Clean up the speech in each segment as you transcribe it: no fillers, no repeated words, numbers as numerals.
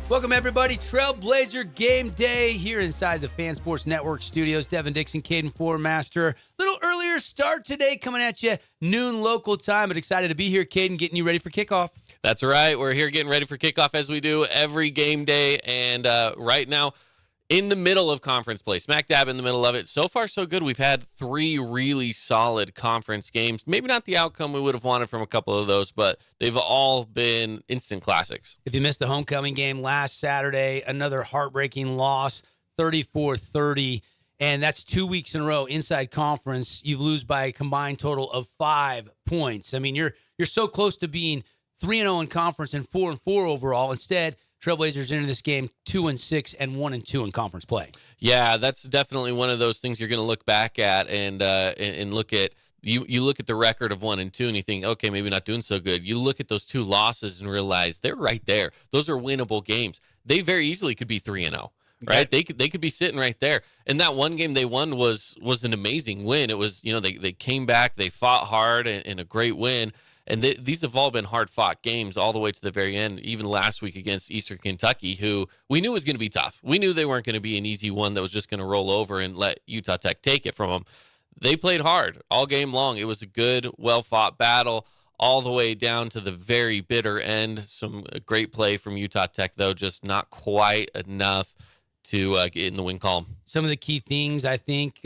Welcome, everybody. Trailblazer Game Day here inside the Fan Sports Network studios. Devin Dixon, Caden Formaster. Little earlier start today, coming at you noon local time, but excited to be here, Caden, getting you ready for kickoff. That's right. We're here getting ready for kickoff as we do every game day, and right now, in the middle of conference play, smack dab in the middle of it. So far, so good. We've had 3 really solid conference games. Maybe not the outcome we would have wanted from a couple of those, but they've all been instant classics. If you missed the homecoming game last Saturday, another heartbreaking loss, 34-30, and that's 2 weeks in a row inside conference. You lose by a combined total of 5 points. I mean, you're so close to being 3-0 in conference and 4-4 overall. Instead, Trailblazers into this game 2-6 and 1-2 in conference play. Yeah, that's definitely one of those things you're going to look back at and look at. You look at the record of 1-2 and you think, okay, maybe not doing so good. You look at those 2 losses and realize they're right there. Those are winnable games. They very easily could be 3-0. Right? They could be sitting right there. And that one game they won was an amazing win. It was, they came back, they fought hard and a great win. And these have all been hard-fought games all the way to the very end, even last week against Eastern Kentucky, who we knew was going to be tough. We knew they weren't going to be an easy one that was just going to roll over and let Utah Tech take it from them. They played hard all game long. It was a good, well-fought battle all the way down to the very bitter end. Some great play from Utah Tech, though, just not quite enough to get in the win column. Some of the key things, I think,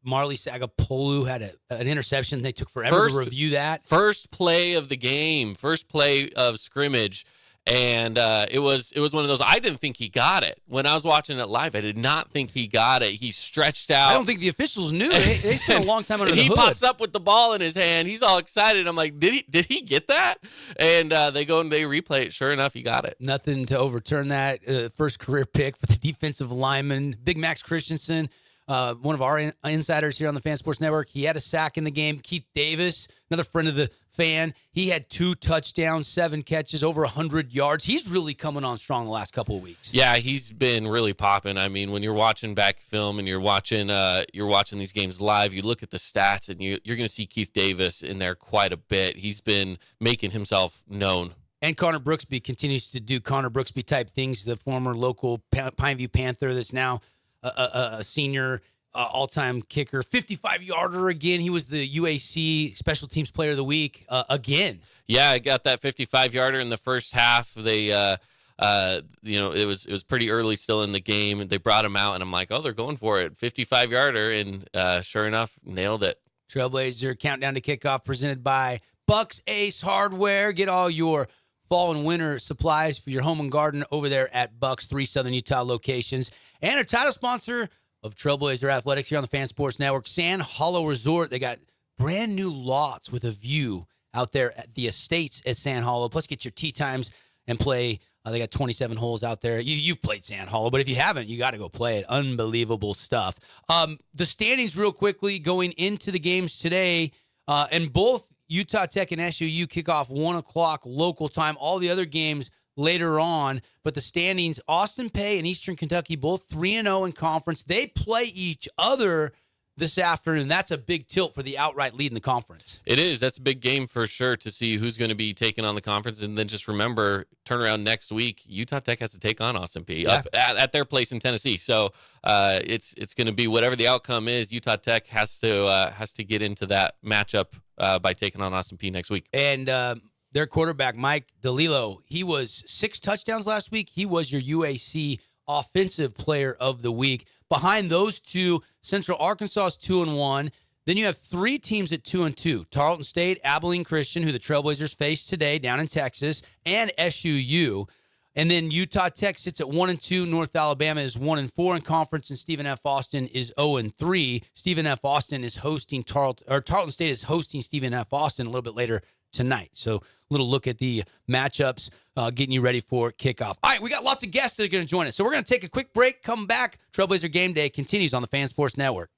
Marley Sagapolu had an interception. They took forever to review that. First play of the game, first play of scrimmage, and it was one of those. I didn't think he got it. When I was watching it live, I did not think he got it. He stretched out. I don't think the officials knew. They spent a long time under the hood. He pops up with the ball in his hand. He's all excited. I'm like, did he get that? And they go and they replay it. Sure enough, he got it. Nothing to overturn that. First career pick for the defensive lineman. Big Max Christensen. One of our insiders here on the Fan Sports Network, he had a sack in the game. Keith Davis, another friend of the fan, he had 2 touchdowns, 7 catches, over 100 yards. He's really coming on strong the last couple of weeks. Yeah, he's been really popping. I mean, when you're watching back film and you're watching these games live, you look at the stats and you're going to see Keith Davis in there quite a bit. He's been making himself known. And Connor Brooksby continues to do Connor Brooksby type things, the former local Pineview Panther that's now a senior all-time kicker, 55-yarder again. He was the UAC Special Teams Player of the Week again. Yeah, I got that 55-yarder in the first half. They, it was pretty early still in the game, and they brought him out, and I'm like, oh, they're going for it, 55-yarder, and sure enough, nailed it. Trailblazer countdown to kickoff presented by Bucks Ace Hardware. Get all your fall and winter supplies for your home and garden over there at Bucks, 3 Southern Utah locations. And a title sponsor of Trailblazer Athletics here on the Fan Sports Network, Sand Hollow Resort. They got brand new lots with a view out there at the estates at Sand Hollow. Plus, get your tee times and play. They got 27 holes out there. You've played Sand Hollow, but if you haven't, you got to go play it. Unbelievable stuff. The standings real quickly going into the games today, and both Utah Tech and SUU kick off 1 o'clock local time. All the other games later on, but the standings, Austin Peay and Eastern Kentucky, both 3-0 in conference. They play each other this afternoon. That's a big tilt for the outright lead in the conference. It is. That's a big game for sure to see who's going to be taking on the conference. And then just remember, turn around next week, Utah Tech has to take on Austin Peay up at their place in Tennessee. So it's going to be whatever the outcome is. Utah Tech has to get into that matchup by taking on Austin Peay next week. And their quarterback, Mike DeLillo, he was 6 touchdowns last week. He was your UAC Offensive Player of the Week. Behind those two, Central Arkansas is 2-1. Then you have 3 teams at 2-2. Tarleton State, Abilene Christian, who the Trailblazers face today down in Texas, and SUU. And then Utah Tech sits at 1-2. North Alabama is 1-4 in conference, and Stephen F. Austin is 0-3. Stephen F. Austin is hosting Tarleton State is hosting Stephen F. Austin a little bit later tonight. So a little look at the matchups, getting you ready for kickoff. All right, we got lots of guests that are going to join us. So we're going to take a quick break, come back. Trailblazer Game Day continues on the Fan Sports Network.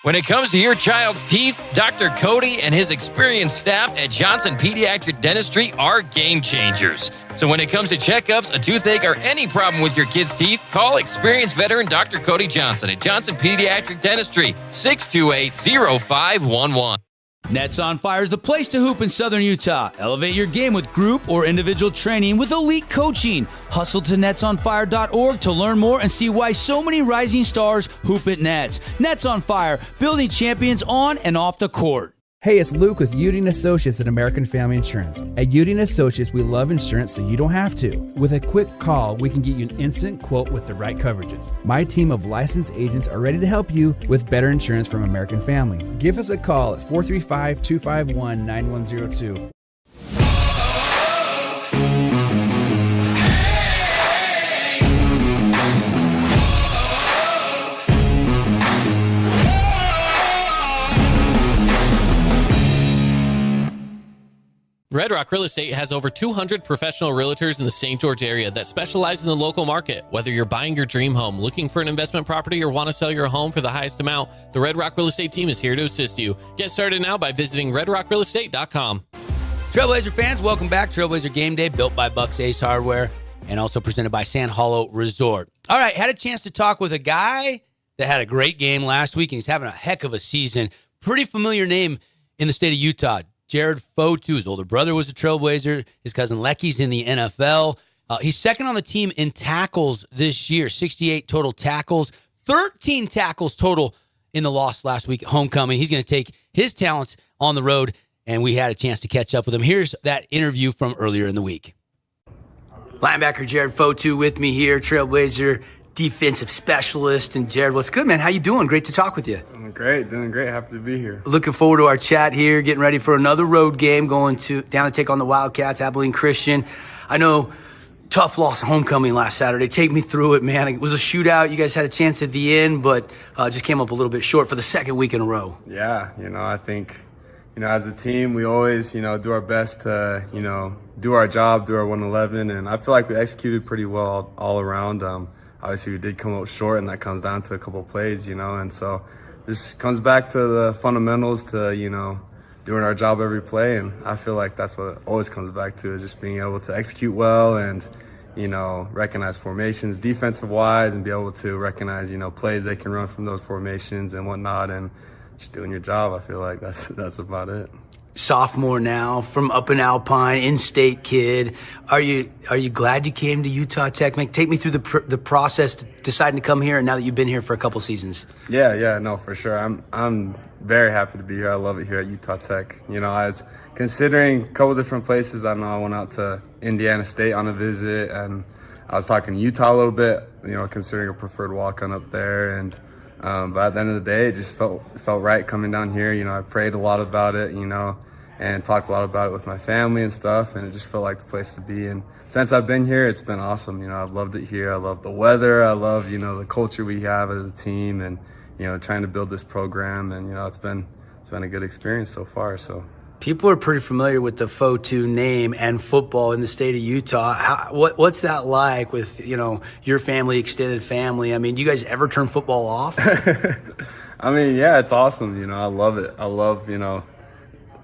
When it comes to your child's teeth, Dr. Cody and his experienced staff at Johnson Pediatric Dentistry are game changers. So when it comes to checkups, a toothache, or any problem with your kid's teeth, call experienced veteran Dr. Cody Johnson at Johnson Pediatric Dentistry, 628-0511. Nets on Fire is the place to hoop in Southern Utah. Elevate your game with group or individual training with elite coaching. Hustle to netsonfire.org to learn more and see why so many rising stars hoop at Nets. Nets on Fire, building champions on and off the court. Hey, it's Luke with Udine Associates at American Family Insurance. At Udine Associates, we love insurance so you don't have to. With a quick call, we can get you an instant quote with the right coverages. My team of licensed agents are ready to help you with better insurance from American Family. Give us a call at 435-251-9102. Red Rock Real Estate has over 200 professional realtors in the St. George area that specialize in the local market. Whether you're buying your dream home, looking for an investment property, or want to sell your home for the highest amount, the Red Rock Real Estate team is here to assist you. Get started now by visiting redrockrealestate.com. Trailblazer fans, welcome back. Trailblazer Game Day, built by Bucks Ace Hardware and also presented by Sand Hollow Resort. All right, had a chance to talk with a guy that had a great game last week, and he's having a heck of a season. Pretty familiar name in the state of Utah. Jared Fotu, his older brother was a Trailblazer. His cousin Lecky's in the NFL. He's second on the team in tackles this year, 68 total tackles, 13 tackles total in the loss last week at homecoming. He's going to take his talents on the road, and we had a chance to catch up with him. Here's that interview from earlier in the week. Linebacker Jared Fotu with me here, Trailblazer defensive specialist. And Jared, what's good, man? How you doing? Great to talk with you. Doing great. Happy to be here. Looking forward to our chat here, getting ready for another road game, going down to take on the Wildcats, Abilene Christian. I know, tough loss homecoming last Saturday. Take me through it, man. It was a shootout. You guys had a chance at the end, but just came up a little bit short for the second week in a row. Yeah, I think, as a team, we always, do our best to, do our job, do our 111, and I feel like we executed pretty well all around. Obviously, we did come up short, and that comes down to a couple of plays, and so this comes back to the fundamentals to, doing our job every play, and I feel like that's what it always comes back to, is just being able to execute well and, recognize formations defensive-wise and be able to recognize, plays they can run from those formations and whatnot, and just doing your job. I feel like that's about it. Sophomore now, from up in Alpine, in-state kid. Are you glad you came to Utah Tech? Take me through the process to deciding to come here, and now that you've been here for a couple seasons. Yeah, no, for sure. I'm very happy to be here. I love it here at Utah Tech. I was considering a couple different places. I know I went out to Indiana State on a visit, and I was talking to Utah a little bit, considering a preferred walk-on up there, and but at the end of the day, it just felt right coming down here. I prayed a lot about it, and talked a lot about it with my family and stuff, and it just felt like the place to be. And since I've been here, it's been awesome. I've loved it here. I love the weather. I love, the culture we have as a team, and, trying to build this program. And, it's been a good experience so far. So people are pretty familiar with the Fotu name and football in the state of Utah. What's that like with, your family, extended family? I mean, do you guys ever turn football off? Yeah, it's awesome. I love it. I love,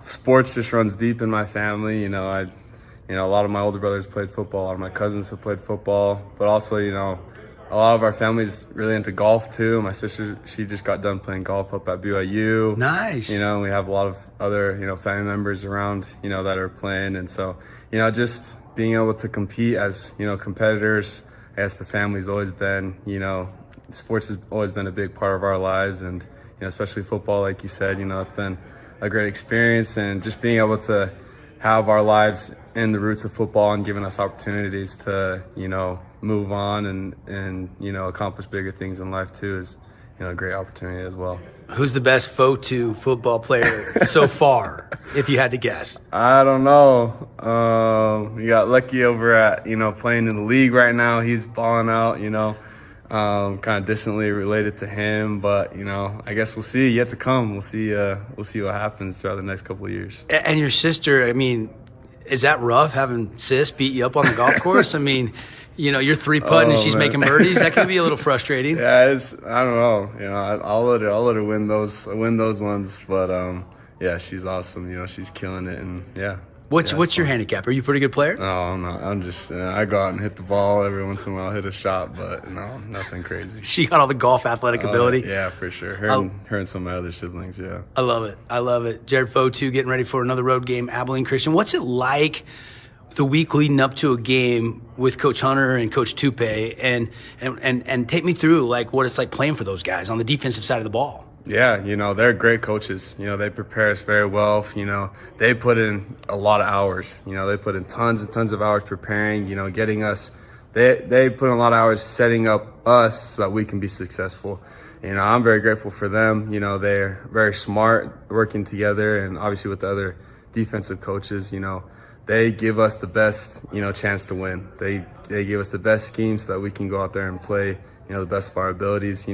sports just runs deep in my family. A lot of my older brothers played football. A lot of my cousins have played football. But also, a lot of our family's really into golf, too. My sister, she just got done playing golf up at BYU. Nice. We have a lot of other, family members around, that are playing. And so, just being able to compete as, competitors, I guess the family's always been, sports has always been a big part of our lives. And, especially football, like you said, it's been a great experience, and just being able to have our lives in the roots of football and giving us opportunities to, move on and accomplish bigger things in life too is, a great opportunity as well. Who's the best Fotu football player so far, if you had to guess? I don't know. You got Lucky over at, playing in the league right now. He's balling out, kind of distantly related to him, but I guess we'll see. Yet to come. We'll see what happens throughout the next couple of years. And your sister, is that rough having sis beat you up on the golf course? You're three-putting and she's making birdies. That can be a little frustrating. Yeah, I don't know. I'll let her win those ones. But yeah, she's awesome. She's killing it, and yeah, What's your handicap? Are you a pretty good player? No, I'm not. I'm just, I go out and hit the ball every once in a while, hit a shot, but no, nothing crazy. She got all the golf athletic ability. Yeah, for sure. Her and some of my other siblings, yeah. I love it. I love it. Jared Fotu getting ready for another road game, Abilene Christian. What's it like the week leading up to a game with Coach Hunter and Coach Tupe, and take me through like what it's like playing for those guys on the defensive side of the ball? Yeah, they're great coaches. They prepare us very well. They put in a lot of hours. They put in tons and tons of hours preparing, getting us. They put in a lot of hours setting up us so that we can be successful. I'm very grateful for them. They're very smart working together, and obviously with the other defensive coaches, they give us the best, chance to win. They give us the best schemes so that we can go out there and play, the best of our abilities.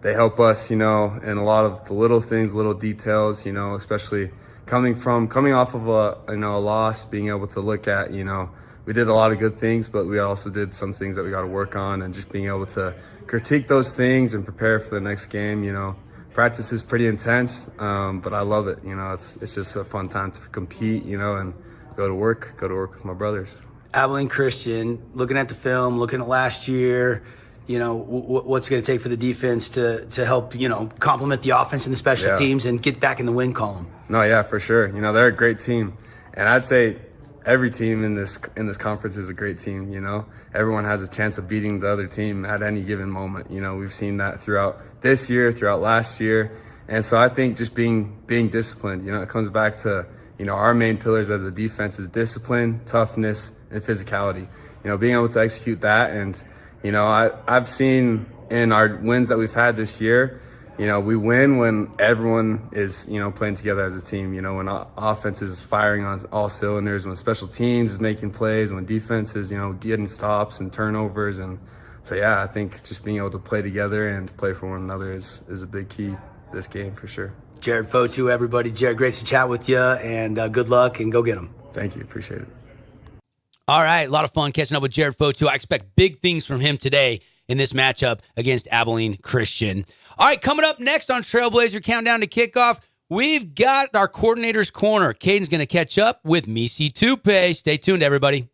They help us, in a lot of the little things, little details, especially coming off of a loss, being able to look at, we did a lot of good things, but we also did some things that we got to work on, and just being able to critique those things and prepare for the next game. Practice is pretty intense, but I love it. It's just a fun time to compete, and go to work with my brothers. Abilene Christian, looking at the film, looking at last year, what's it going to take for the defense to help, complement the offense and the special teams and get back in the win column? No, yeah, for sure. They're a great team. And I'd say every team in this conference is a great team, Everyone has a chance of beating the other team at any given moment. We've seen that throughout this year, throughout last year. And so I think just being disciplined, it comes back to, our main pillars as a defense is discipline, toughness, and physicality. Being able to execute that. And I've seen in our wins that we've had this year, we win when everyone is, playing together as a team, when offense is firing on all cylinders, when special teams is making plays, when defense is, getting stops and turnovers. And so, yeah, I think just being able to play together and play for one another is a big key this game for sure. Jared Fotu, everybody. Jared, great to chat with you, and good luck, and go get them. Thank you. Appreciate it. All right, a lot of fun catching up with Jared Fotu. I expect big things from him today in this matchup against Abilene Christian. All right, coming up next on Trailblazer Countdown to Kickoff, we've got our Coordinator's Corner. Caden's going to catch up with Misi Tupe. Stay tuned, everybody.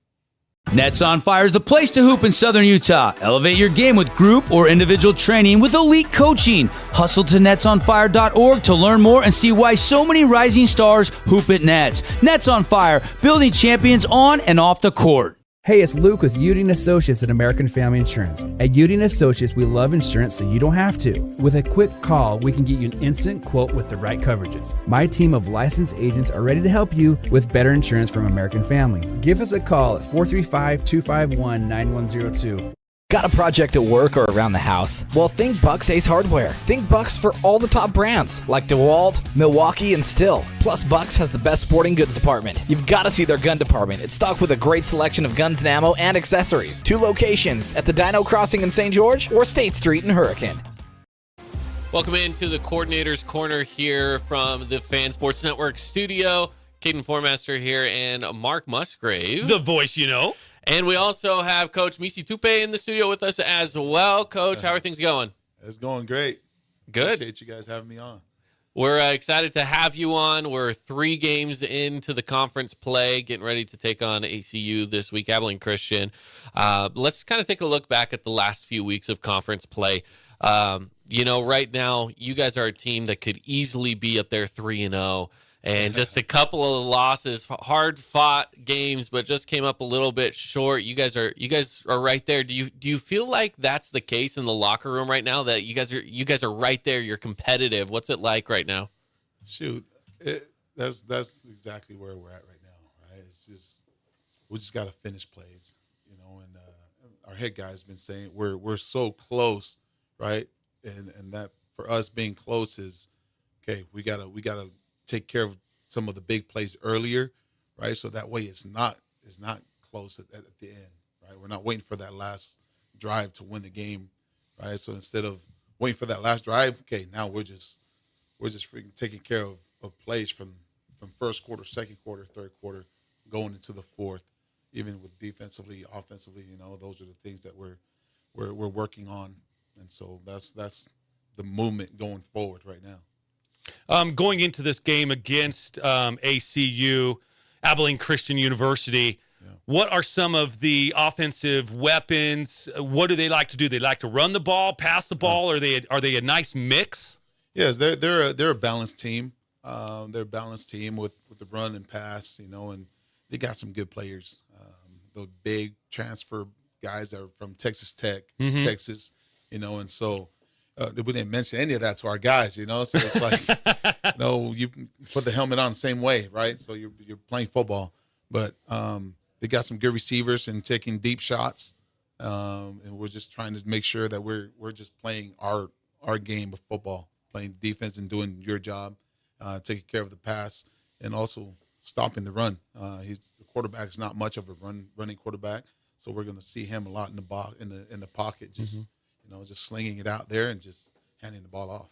Nets on Fire is the place to hoop in Southern Utah. Elevate your game with group or individual training with elite coaching. Hustle to netsonfire.org to learn more and see why so many rising stars hoop at Nets. Nets on Fire, building champions on and off the court. Hey, it's Luke with Udine Associates at American Family Insurance. At Udine Associates, we love insurance so you don't have to. With a quick call, we can get you an instant quote with the right coverages. My team of licensed agents are ready to help you with better insurance from American Family. Give us a call at 435-251-9102. Got a project at work or around the house? Well, think Bucks Ace Hardware. Think Bucks for all the top brands like DeWalt, Milwaukee, and Stihl. Plus, Bucks has the best sporting goods department. You've got to see their gun department. It's stocked with a great selection of guns and ammo and accessories. 2 locations at the Dino Crossing in St. George or State Street in Hurricane. Welcome into the Coordinator's Corner here from the Fan Sports Network studio. Caden Formaster here and Mark Musgrave. The voice, And we also have Coach Misi Tupe in the studio with us as well. Coach, how are things going? It's going great. Good. Appreciate you guys having me on. We're excited to have you on. We're 3 games into the conference play, getting ready to take on ACU this week, Abilene Christian. Let's kind of take a look back at the last few weeks of conference play. Right now, you guys are a team that could easily be up there 3-0. And just a couple of losses, hard-fought games, but just came up a little bit short. You guys are right there. Do you feel like that's the case in the locker room right now? That you guys are right there. You're competitive. What's it like right now? Shoot, that's exactly where we're at right now. Right? It's just we just got to finish plays, And our head guy's been saying we're so close, right? And that for us being close is okay. We gotta take care of some of the big plays earlier, right? So that way it's not close at the end, right? We're not waiting for that last drive to win the game, right? So instead of waiting for that last drive, okay, now we're just freaking taking care of plays from first quarter, second quarter, third quarter, going into the fourth, even with defensively, offensively, those are the things that we're working on, and so that's the movement going forward right now. Going into this game against ACU, Abilene Christian University. What are some of the offensive weapons? What do they like to do? They like to run the ball, pass the ball, or are they a nice mix? Yes, they're a balanced team. They're a balanced team with the run and pass, and they got some good players. The big transfer guys that are from Texas Tech, Texas, and so we didn't mention any of that to our guys, So it's like, you put the helmet on the same way, right? So you're playing football, but they got some good receivers and taking deep shots, and we're just trying to make sure that we're just playing our game of football, playing defense and doing your job, taking care of the pass, and also stopping the run. The quarterback is not much of a running quarterback, so we're going to see him a lot in the pocket, just just slinging it out there and just handing the ball off.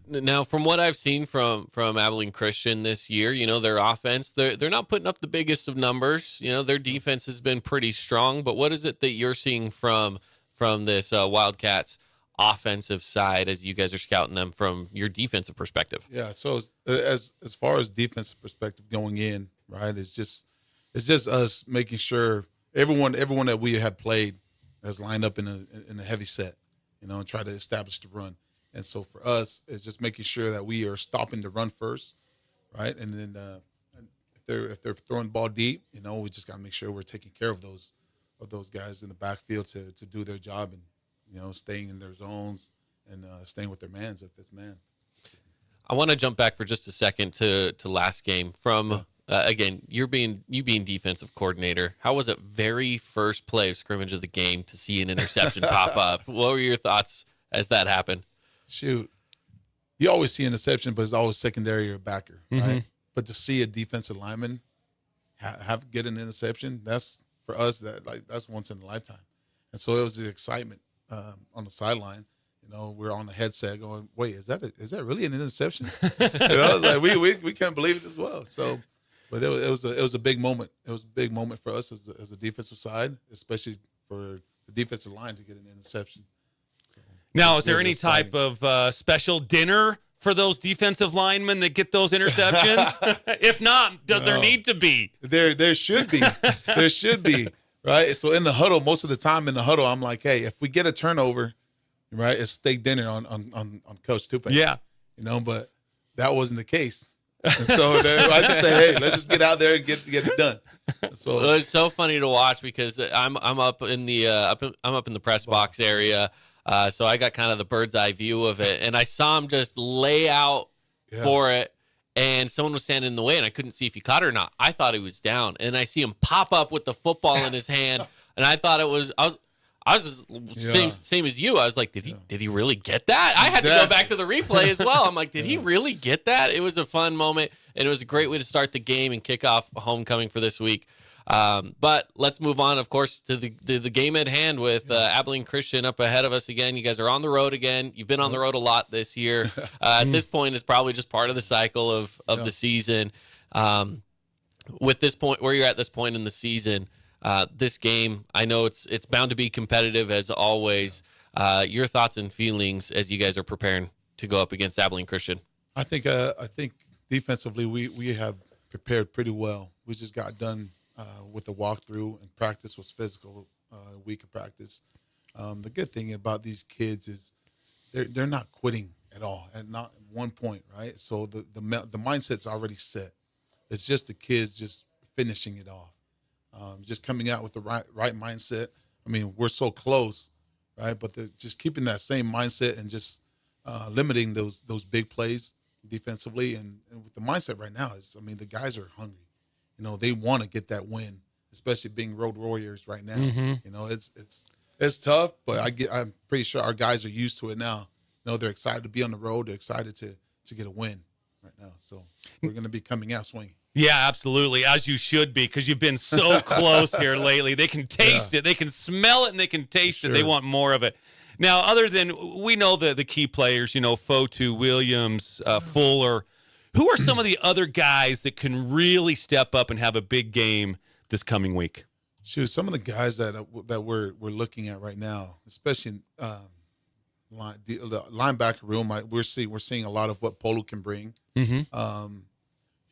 Now, from what I've seen from Abilene Christian this year, their offense, they're not putting up the biggest of numbers. Their defense has been pretty strong. But what is it that you're seeing from this Wildcats offensive side as you guys are scouting them from your defensive perspective? Yeah. So as far as defensive perspective going in, right, it's just us making sure everyone that we have played has lined up in a heavy set, and try to establish the run. And so for us, it's just making sure that we are stopping the run first, right? And then if they're throwing the ball deep, we just got to make sure we're taking care of those guys in the backfield to do their job and staying in their zones and staying with their mans if it's man. I want to jump back for just a second to last game from again. You being defensive coordinator, how was it very first play of scrimmage of the game to see an interception pop up? What were your thoughts as that happened? Shoot, you always see an interception, but it's always secondary or backer, right? But to see a defensive lineman get an interception, that's for us that's once in a lifetime. And so it was the excitement on the sideline. We're on the headset going, "Wait, is that really an interception?" It's like we can't believe it as well. So, but it was a big moment. It was a big moment for us as a defensive side, especially for the defensive line to get an interception. Now, is there any type of special dinner for those defensive linemen that get those interceptions? If not, does there need to be? There should be. There should be, right? So in the huddle, most of the time in the huddle, I'm like, hey, if we get a turnover, right, it's steak dinner on Coach Tupac. Yeah. But that wasn't the case. And so I just said, hey, let's just get out there and get it done. So it was so funny to watch because I'm up in the press box area. So I got kind of the bird's eye view of it, and I saw him just lay out for it, and someone was standing in the way, and I couldn't see if he caught it or not. I thought he was down, and I see him pop up with the football in his hand, and I thought it was I was same as you. I was like, did he really get that? I had to go back to the replay as well. I'm like, did he really get that? It was a fun moment, and it was a great way to start the game and kick off homecoming for this week. But let's move on, of course, to the game at hand with Abilene Christian up ahead of us again. You guys are on the road again. You've been on the road a lot this year. At this point, it's probably just part of the cycle of the season. With this point, where you're at this point in the season, this game, I know it's bound to be competitive as always. Your thoughts and feelings as you guys are preparing to go up against Abilene Christian? I think defensively we have prepared pretty well. We just got done with the walkthrough, and practice was physical, week of practice. The good thing about these kids is they're not quitting at all, at not one point, right? So the mindset's already set. It's just the kids just finishing it off, just coming out with the right mindset. I mean, we're so close, right? But just keeping that same mindset and just limiting those big plays defensively, and with the mindset right now is, the guys are hungry. They want to get that win, especially being road warriors right now. It's tough, but I'm pretty sure our guys are used to it now. They're excited to be on the road. They're excited to get a win right now. So we're going to be coming out swinging. Yeah, absolutely, as you should be, because you've been so close here lately. They can taste it, they can smell it, and they can taste it. They want more of it. Now, other than, we know the key players, Fotu, Williams, Fuller. Who are some of the other guys that can really step up and have a big game this coming week? Shoot, some of the guys that we're looking at right now, especially the linebacker room, we're seeing a lot of what Polo can bring.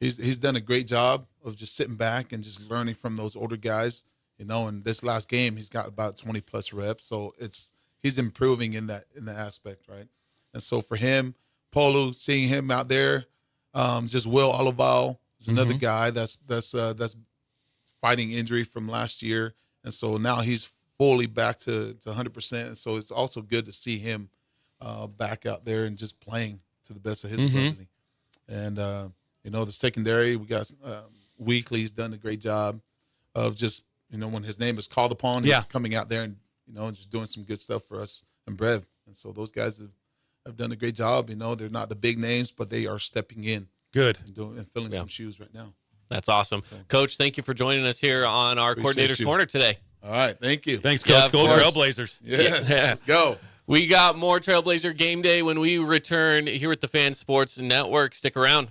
He's done a great job of just sitting back and just learning from those older guys. And this last game he's got about 20 plus reps, so he's improving in that aspect, right? And so for him, Polu, seeing him out there, just Will Olival is another guy that's fighting injury from last year, and so now he's fully back to 100%. And so it's also good to see him back out there and just playing to the best of his ability. And the secondary, we got Weekly's done a great job of just when his name is called upon, he's coming out there and just doing some good stuff for us and Brev. And so those guys have done a great job. They're not the big names, but they are stepping in. Good. And filling some shoes right now. That's awesome. Coach, thank you for joining us here on our Coordinator's Corner today. All right. Thank you. Thanks, Coach. Go Trailblazers. Yes. Let's go. We got more Trailblazer game day when we return here at the Fan Sports Network. Stick around.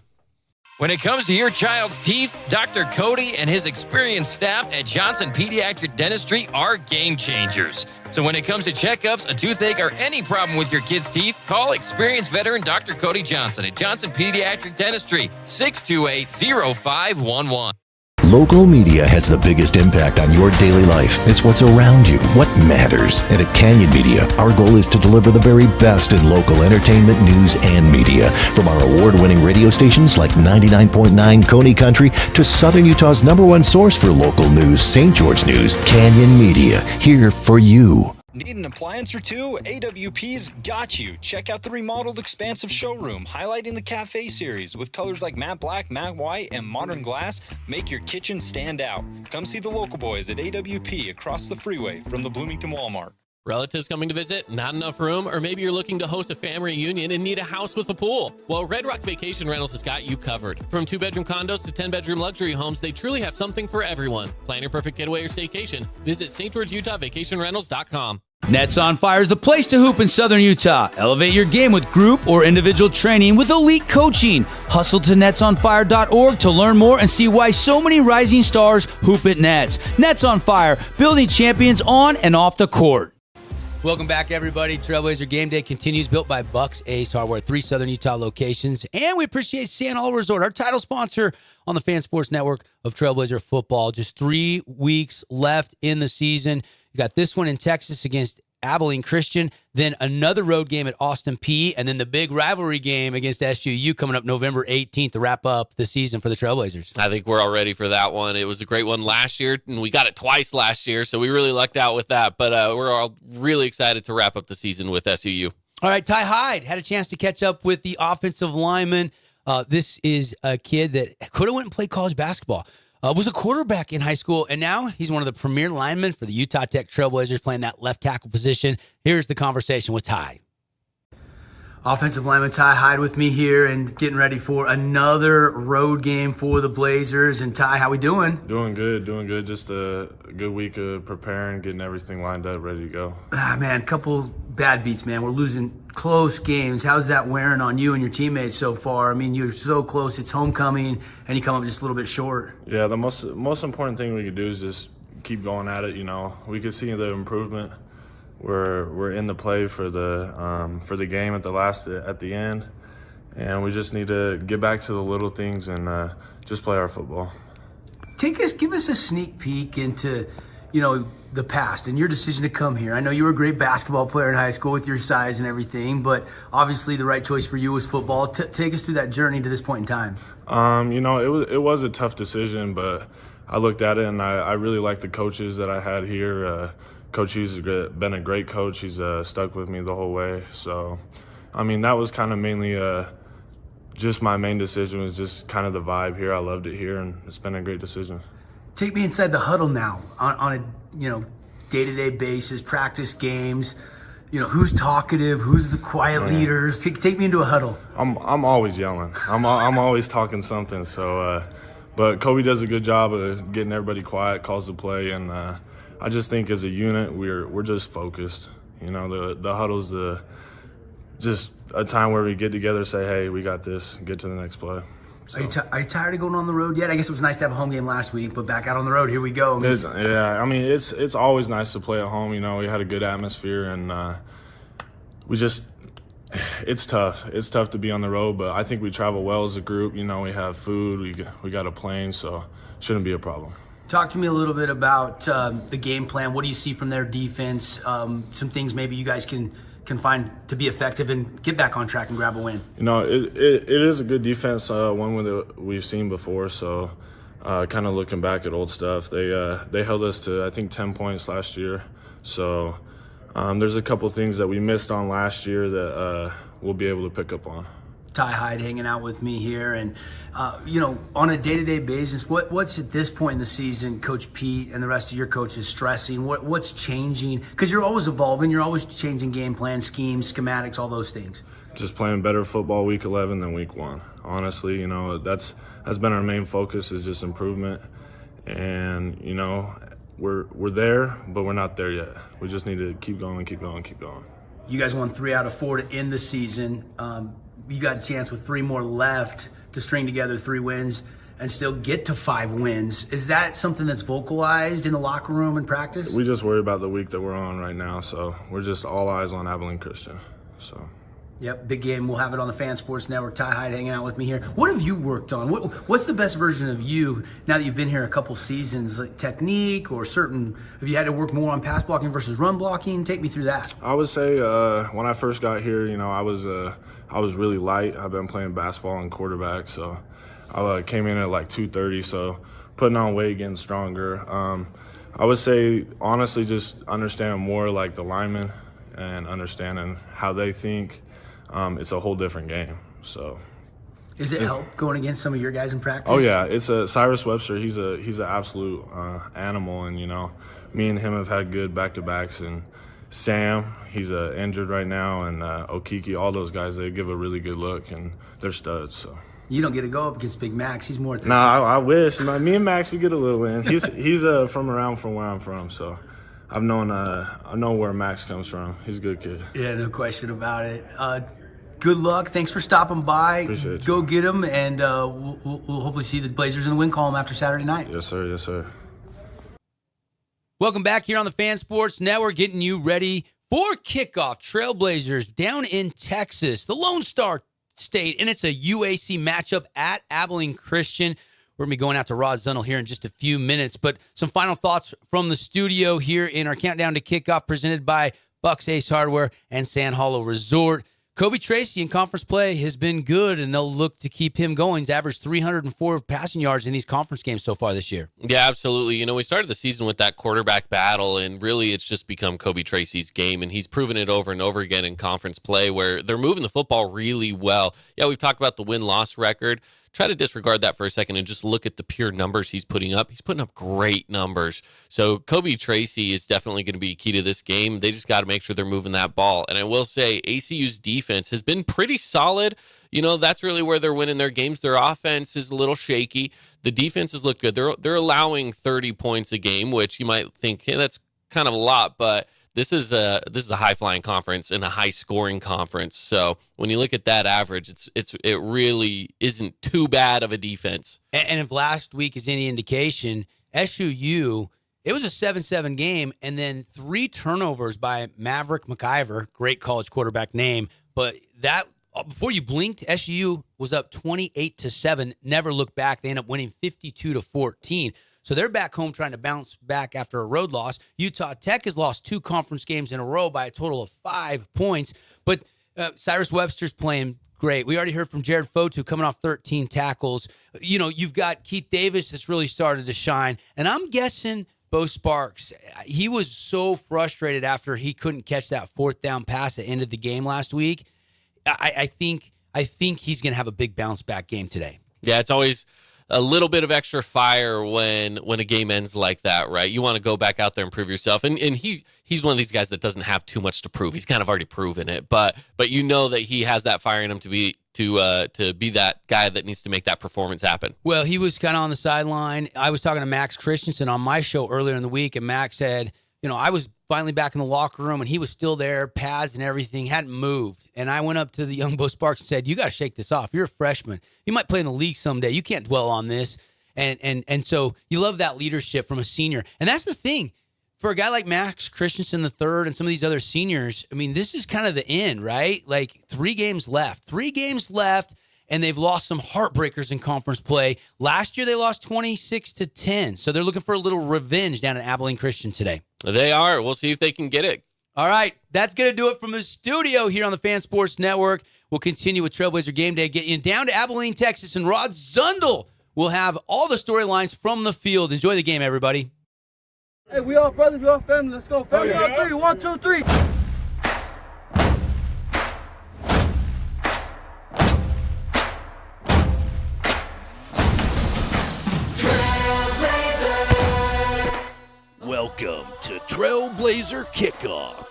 When it comes to your child's teeth, Dr. Cody and his experienced staff at Johnson Pediatric Dentistry are game changers. So when it comes to checkups, a toothache, or any problem with your kid's teeth, call experienced veteran Dr. Cody Johnson at Johnson Pediatric Dentistry, 628-0511. Local media has the biggest impact on your daily life. It's what's around you, what matters. And at Canyon Media, our goal is to deliver the very best in local entertainment, news, and media. From our award-winning radio stations like 99.9 Coney Country to Southern Utah's #1 source for local news, St. George News, Canyon Media, here for you. Need an appliance or two? AWP's got you. Check out the remodeled expansive showroom, highlighting the cafe series with colors like matte black, matte white, and modern glass. Make your kitchen stand out. Come see the local boys at AWP across the freeway from the Bloomington Walmart. Relatives coming to visit, not enough room, or maybe you're looking to host a family reunion and need a house with a pool. Well, Red Rock Vacation Rentals has got you covered. From 2-bedroom condos to 10-bedroom luxury homes, they truly have something for everyone. Plan your perfect getaway or staycation. Visit stgeorgeutahvacationrentals.com. Nets on Fire is the place to hoop in Southern Utah. Elevate your game with group or individual training with elite coaching. Hustle to netsonfire.org to learn more and see why so many rising stars hoop at Nets. Nets on Fire, building champions on and off the court. Welcome back, everybody. Trailblazer Game Day continues, built by Bucks Ace Hardware, 3 Southern Utah locations. And we appreciate Sand All Resort, our title sponsor on the Fan Sports Network of Trailblazer football. Just 3 weeks left in the season. You got this one in Texas against Abilene Christian, then another road game at Austin P, and then the big rivalry game against SUU coming up November 18th to wrap up the season for the Trailblazers. I think we're all ready for that one. It was a great one last year, and we got it twice last year, so we really lucked out with that. But we're all really excited to wrap up the season with SUU. All right, Ty Hyde had a chance to catch up with the offensive lineman. This is a kid that could have went and played college basketball. Was a quarterback in high school, and now he's one of the premier linemen for the Utah Tech Trailblazers, playing that left tackle position. Here's the conversation with Ty. Offensive lineman Ty Hyde with me here and getting ready for another road game for the Blazers. And Ty, how we doing? Doing good. Just a good week of preparing, getting everything lined up, ready to go. Man, couple bad beats, man. We're losing close games. How's that wearing on you and your teammates so far? I mean, you're so close. It's homecoming, and you come up just a little bit short. Yeah, the most important thing we could do is just keep going at it. We could see the improvement. We're in the play for the game at the end, and we just need to get back to the little things and just play our football. Give us a sneak peek into, the past and your decision to come here. I know you were a great basketball player in high school with your size and everything, but obviously the right choice for you was football. Take us through that journey to this point in time. It was a tough decision, but I looked at it and I really liked the coaches that I had here. Coach Hughes has been a great coach. He's stuck with me the whole way. So, that was kind of mainly just my main decision, was just kind of the vibe here. I loved it here, and it's been a great decision. Take me inside the huddle now on a day-to-day basis, practice games. Who's talkative, who's the quiet leaders. Take me into a huddle. I'm always yelling. I'm always talking something. So, but Kobe does a good job of getting everybody quiet, calls the play, and I just think as a unit we're just focused. The huddle's just a time where we get together, say, hey, we got this, get to the next play. So. Are you tired of going on the road yet? I guess it was nice to have a home game last week, but back out on the road, here we go. It's always nice to play at home. We had a good atmosphere, and we just It's tough. It's tough to be on the road, but I think we travel well as a group. We have food, we got a plane, so shouldn't be a problem. Talk to me a little bit about the game plan. What do you see from their defense? Some things maybe you guys can find to be effective and get back on track and grab a win. It is a good defense, one that we've seen before. So, kind of looking back at old stuff, they held us to I think 10 points last year. So, there's a couple things that we missed on last year that we'll be able to pick up on. Ty Hyde hanging out with me here, and on a day-to-day basis, what's at this point in the season, Coach Pete and the rest of your coaches stressing? What's changing? Because you're always evolving, you're always changing game plans, schemes, schematics, all those things. Just playing better football week 11 than week 1. Honestly, that's been our main focus, is just improvement, and we're there, but we're not there yet. We just need to keep going, keep going, keep going. You guys won 3 out of 4 to end the season. You got a chance with 3 more left to string together 3 wins and still get to 5 wins. Is that something that's vocalized in the locker room and practice? We just worry about the week that we're on right now, so we're just all eyes on Abilene Christian. So. Yep, big game. We'll have it on the Fan Sports Network. Ty Hyde hanging out with me here. What have you worked on? What's the best version of you now that you've been here a couple seasons? Like technique or certain? Have you had to work more on pass blocking versus run blocking? Take me through that. I would say when I first got here, I was really light. I've been playing basketball and quarterback, so I came in at like 230. So putting on weight, getting stronger. I would say honestly, just understand more like the linemen and understanding how they think. It's a whole different game. So, is it help going against some of your guys in practice? Oh yeah, it's Cyrus Webster. He's an absolute animal, and me and him have had good back-to-backs. And Sam, he's injured right now, and Okiki, all those guys, they give a really good look, and they're studs. So. You don't get to go up against Big Max. He's more. I wish. Me and Max, we get a little in. He's from around from where I'm from, so. I know where Max comes from. He's a good kid. Yeah, no question about it. Good luck. Thanks for stopping by. Appreciate it. Go get them, and we'll hopefully see the Blazers in the win column after Saturday night. Yes, sir. Yes, sir. Welcome back here on the Fan Sports Network, getting you ready for kickoff. Trailblazers down in Texas, the Lone Star State, and it's a UAC matchup at Abilene Christian. We're going to be going out to Rod Zundel here in just a few minutes. But some final thoughts from the studio here in our countdown to kickoff presented by Bucks Ace Hardware and Sand Hollow Resort. Kobe Tracy in conference play has been good, and they'll look to keep him going. He's averaged 304 passing yards in these conference games so far this year. Yeah, absolutely. We started the season with that quarterback battle, and really it's just become Kobe Tracy's game, and he's proven it over and over again in conference play where they're moving the football really well. Yeah, we've talked about the win-loss record. Try to disregard that for a second and just look at the pure numbers he's putting up. He's putting up great numbers. So Kobe Tracy is definitely going to be key to this game. They just got to make sure they're moving that ball. And I will say ACU's defense has been pretty solid. That's really where they're winning their games. Their offense is a little shaky. The defenses look good. They're allowing 30 points a game, which you might think, hey, that's kind of a lot, but this is a high-flying conference and a high-scoring conference. So when you look at that average, it really isn't too bad of a defense. And if last week is any indication, SUU, it was a 7-7 game, and then 3 turnovers by Maverick McIver, great college quarterback name. But that before you blinked, SUU was up 28-7. Never looked back. They end up winning 52-14. So they're back home trying to bounce back after a road loss. Utah Tech has lost 2 conference games in a row by a total of 5 points. But Cyrus Webster's playing great. We already heard from Jared Fotu coming off 13 tackles. You've got Keith Davis that's really started to shine. And I'm guessing Bo Sparks, he was so frustrated after he couldn't catch that 4th down pass that ended the game last week. I think he's going to have a big bounce back game today. Yeah, it's always a little bit of extra fire when a game ends like that, right? You want to go back out there and prove yourself. And he's one of these guys that doesn't have too much to prove. He's kind of already proven it, but you know that he has that fire in him to be that guy that needs to make that performance happen. Well, he was kind of on the sideline. I was talking to Max Christensen on my show earlier in the week, and Max said, I was finally back in the locker room, and he was still there, pads and everything, hadn't moved. And I went up to the young Bo Sparks and said, you got to shake this off. You're a freshman. You might play in the league someday. You can't dwell on this. And so you love that leadership from a senior. And that's the thing. for a guy like Max Christensen III and some of these other seniors, I mean, this is kind of the end, right? Like 3 games left, and they've lost some heartbreakers in conference play. Last year, they lost 26-10, so they're looking for a little revenge down at Abilene Christian today. They are. We'll see if they can get it. All right, that's going to do it from the studio here on the Fan Sports Network. We'll continue with Trailblazer Game Day, getting down to Abilene, Texas, and Rod Zundel will have all the storylines from the field. Enjoy the game, everybody. Hey, we all brothers, we all family. Let's go. Family on 3. 1, 2, 3. Welcome to Trailblazer Kickoff,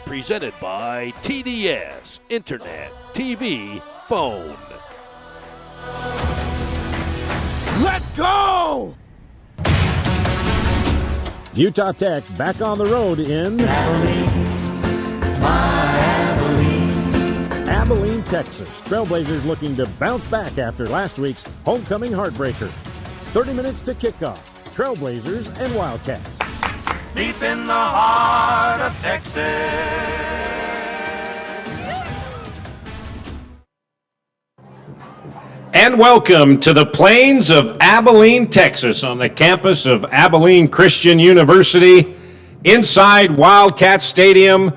presented by TDS, Internet, TV, Phone. Let's go! Utah Tech back on the road in Abilene, Abilene, Texas. Trailblazers looking to bounce back after last week's homecoming heartbreaker. 30 minutes to kickoff. Trailblazers and Wildcats. Deep in the heart of Texas. And welcome to the plains of Abilene, Texas, on the campus of Abilene Christian University, inside Wildcat Stadium.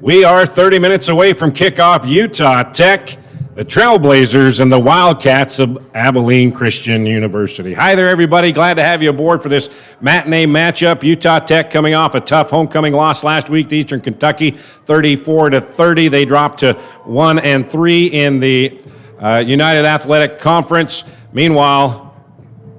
We are 30 minutes away from kickoff. Utah Tech, the Trailblazers, and the Wildcats of Abilene Christian University. Hi there, everybody. Glad to have you aboard for this matinee matchup. Utah Tech coming off a tough homecoming loss last week to Eastern Kentucky, 34-30. They dropped to 1-3 in the United Athletic Conference. Meanwhile,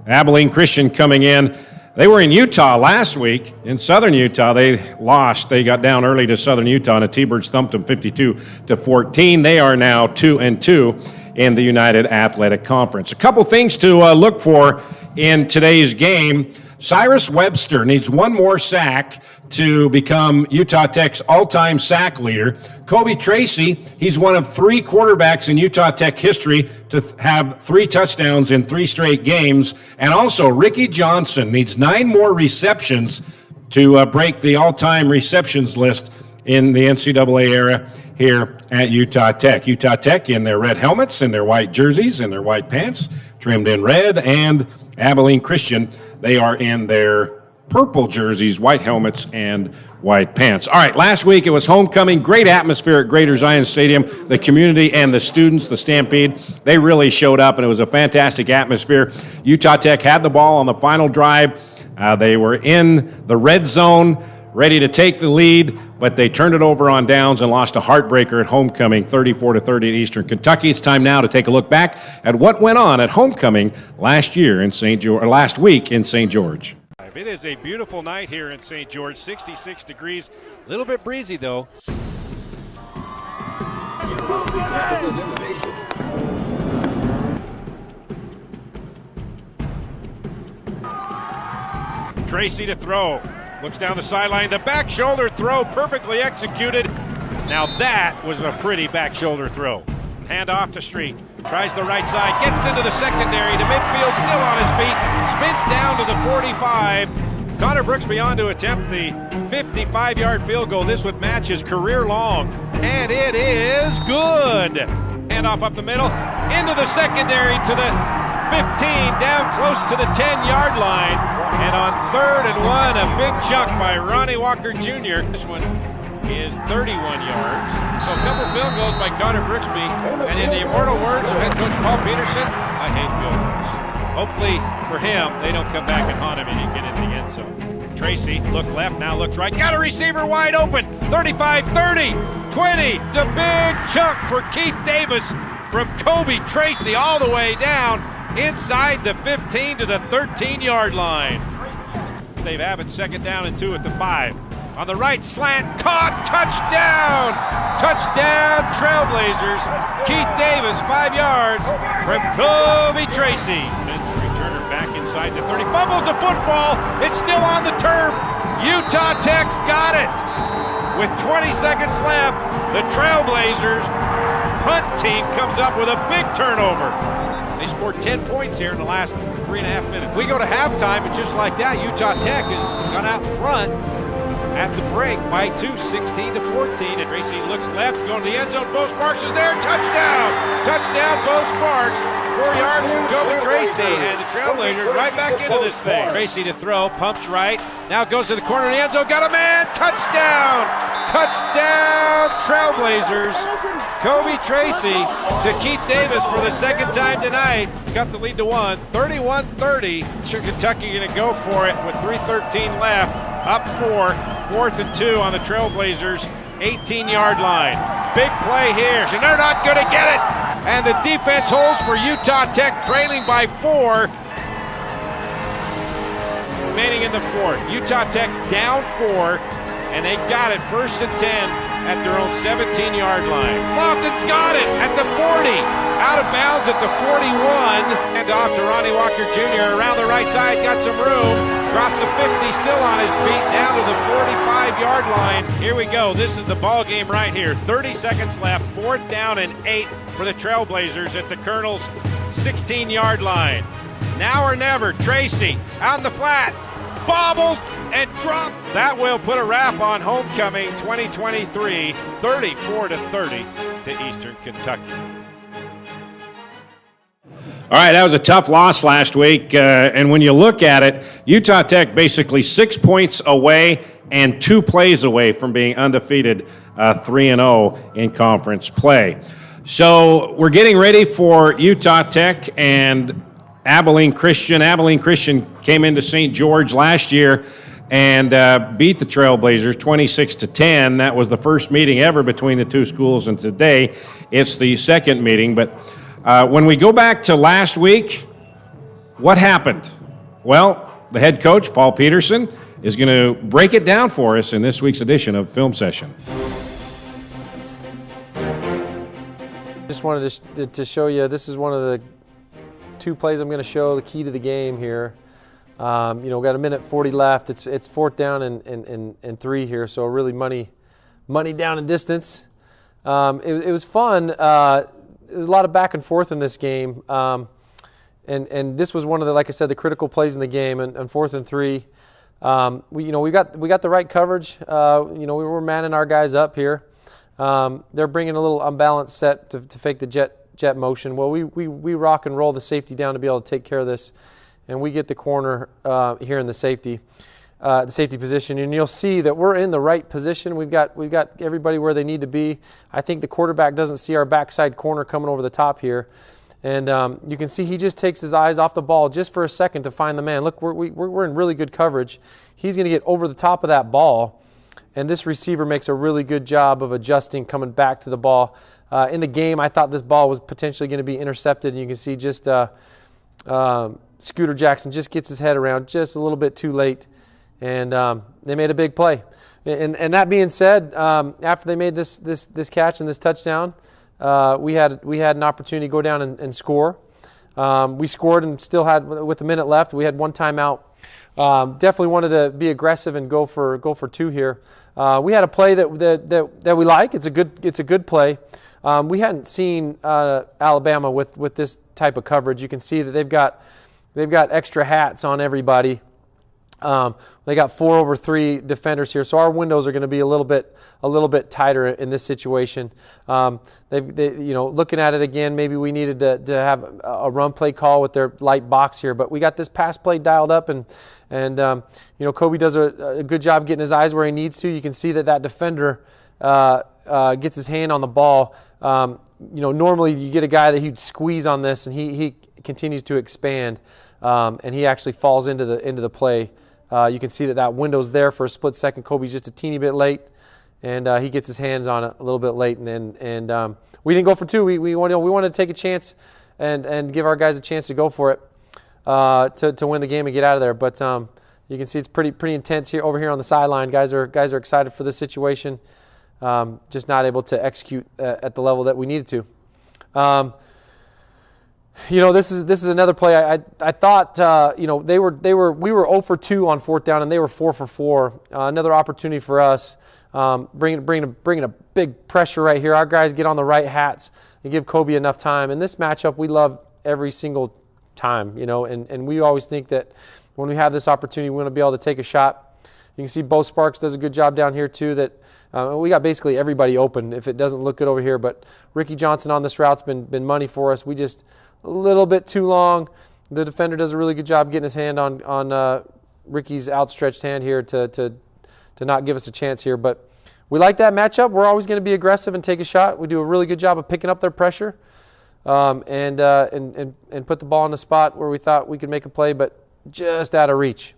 Abilene Christian coming in. They were in Utah last week. In Southern Utah, they lost. They got down early to Southern Utah, and the T-Birds thumped them 52-14. They are now 2-2 in the United Athletic Conference. A couple things to look for in today's game. Cyrus Webster needs one more sack to become Utah Tech's all-time sack leader. Kobe Tracy, he's one of 3 quarterbacks in Utah Tech history to have 3 touchdowns in 3 straight games. And also, Ricky Johnson needs 9 more receptions to break the all-time receptions list in the NCAA era here at Utah Tech. Utah Tech in their red helmets and their white jerseys and their white pants, trimmed in red, and Abilene Christian, they are in their purple jerseys, white helmets, and white pants. All right, last week it was homecoming. Great atmosphere at Greater Zion Stadium. The community and the students, the Stampede, they really showed up, and it was a fantastic atmosphere. Utah Tech had the ball on the final drive. They were in the red zone, ready to take the lead, but they turned it over on downs and lost a heartbreaker at homecoming, 34-30 at Eastern Kentucky. It's time now to take a look back at what went on at homecoming last week in St. George. It is a beautiful night here in St. George, 66 degrees, a little bit breezy though. Tracy to throw. Looks down the sideline, the back shoulder throw, perfectly executed. Now that was a pretty back shoulder throw. Hand off to Street, tries the right side, gets into the secondary, to midfield, still on his feet, spins down to the 45. Connor Brooksby on to attempt the 55-yard field goal. This would match his career long, and it is good. Hand off up the middle, into the secondary to the 15, down close to the 10-yard line. And on 3rd and 1, a big chunk by Ronnie Walker Jr. This one is 31 yards. So a couple field goals by Connor Brooksby. And in the immortal words of head coach Paul Peterson, I hate field goals. Hopefully for him, they don't come back and haunt him and he get in the end zone. Tracy, look left, now looks right. Got a receiver wide open. 35, 30, 20. It's a big chunk for Keith Davis from Kobe Tracy all the way down inside the 15 to the 13-yard line. Dave Abbott, 2nd down and 2 at the 5. On the right slant, caught, touchdown! Touchdown, Trailblazers. Keith Davis, 5 yards from Kobe Tracy. Defensive returner back inside the 30. Fumbles the football. It's still on the turf. Utah Tech's got it. With 20 seconds left, the Trailblazers punt team comes up with a big turnover. They scored 10 points here in the last 3.5 minutes. We go to halftime, and just like that, Utah Tech has gone out front at the break by 2, 16-14. And Tracy looks left, going to the end zone. Bo Sparks is there. Touchdown! Touchdown, Bo Sparks. 4 yards from Kobe Tracy, and the Trailblazers right back into this thing. Tracy to throw, pumps right. Now goes to the corner of the end zone. Got a man. Touchdown! Touchdown, Trailblazers. Kobe Tracy to Keith Davis for the second time tonight. Got the lead to 1, 31-30. Kentucky going to go for it with 3:13 left. Up 4, 4th and 2 on the Trailblazers 18-yard line. Big play here, and they're not going to get it. And the defense holds for Utah Tech, trailing by 4. Remaining in the 4th. Utah Tech down 4, and they got it 1st and 10 at their own 17-yard line. Lofton's got it at the 40. Out of bounds at the 41. And off to Ronnie Walker Jr. around the right side, got some room. Across the 50, still on his feet, down to the 45-yard line. Here we go. This is the ball game right here. 30 seconds left. 4th down and 8 for the Trailblazers at the Colonel's 16-yard line. Now or never. Tracy on the flat. Bobbled and dropped. That will put a wrap on homecoming 2023, 34-30 to Eastern Kentucky. All right, that was a tough loss last week, and when you look at it, Utah Tech basically 6 points away and 2 plays away from being undefeated 3-0 in conference play. So we're getting ready for Utah Tech and Abilene Christian. Abilene Christian came into St. George last year and beat the Trailblazers 26-10. That was the first meeting ever between the two schools, and today it's the second meeting. But when we go back to last week, what happened? Well, the head coach, Paul Peterson, is going to break it down for us in this week's edition of Film Session. Just wanted to show you, this is one of the 2 plays I'm going to show, the key to the game here. We got a minute 40 left. It's 4th down and 3 here, so really money down in distance. It was fun. There was a lot of back and forth in this game, and this was one of the, like I said, the critical plays in the game. And 4th and 3, we got the right coverage. We were manning our guys up here. They're bringing a little unbalanced set to fake the jet motion. Well, we rock and roll the safety down to be able to take care of this, and we get the corner here in the safety position, and you'll see that we're in the right position. We've got everybody where they need to be. I think the quarterback doesn't see our backside corner coming over the top here, and you can see he just takes his eyes off the ball just for a second to find the man. Look, we're in really good coverage. He's going to get over the top of that ball, and this receiver makes a really good job of adjusting, coming back to the ball. In the game, I thought this ball was potentially going to be intercepted, and you can see just Scooter Jackson just gets his head around just a little bit too late, and they made a big play. And that being said, after they made this catch and this touchdown, we had an opportunity to go down and score. We scored and still had, with a minute left, we had 1 timeout. Definitely wanted to be aggressive and go for 2 here. We had a play that we like. It's a good play. We hadn't seen Alabama with this type of coverage. You can see that they've got extra hats on everybody. They got 4 over 3 defenders here, so our windows are going to be a little bit tighter in this situation. Looking at it again, maybe we needed to have a run play call with their light box here, but we got this pass play dialed up, and Kobe does a good job getting his eyes where he needs to. You can see that defender gets his hand on the ball. Normally you get a guy that he'd squeeze on this, and he continues to expand, and he actually falls into the play. You can see that window's there for a split second. Kobe's just a teeny bit late, and he gets his hands on it a little bit late, and we didn't go for 2. We wanted to take a chance and give our guys a chance to go for it to win the game and get out of there. But you can see it's pretty intense here over here on the sideline. Guys are excited for this situation. Just not able to execute at the level that we needed to. This is another play. I thought we were 0 for 2 on 4th down, and they were 4 for 4. Another opportunity for us, bringing a big pressure right here. Our guys get on the right hats and give Kobe enough time. And this matchup we love every single time, and we always think that when we have this opportunity, we want to be able to take a shot. You can see Bo Sparks does a good job down here too. That we got basically everybody open if it doesn't look good over here. But Ricky Johnson on this route's been money for us. We just a little bit too long. The defender does a really good job getting his hand on Ricky's outstretched hand here to not give us a chance here. But we like that matchup. We're always going to be aggressive and take a shot. We do a really good job of picking up their pressure and put the ball in the spot where we thought we could make a play, but just out of reach.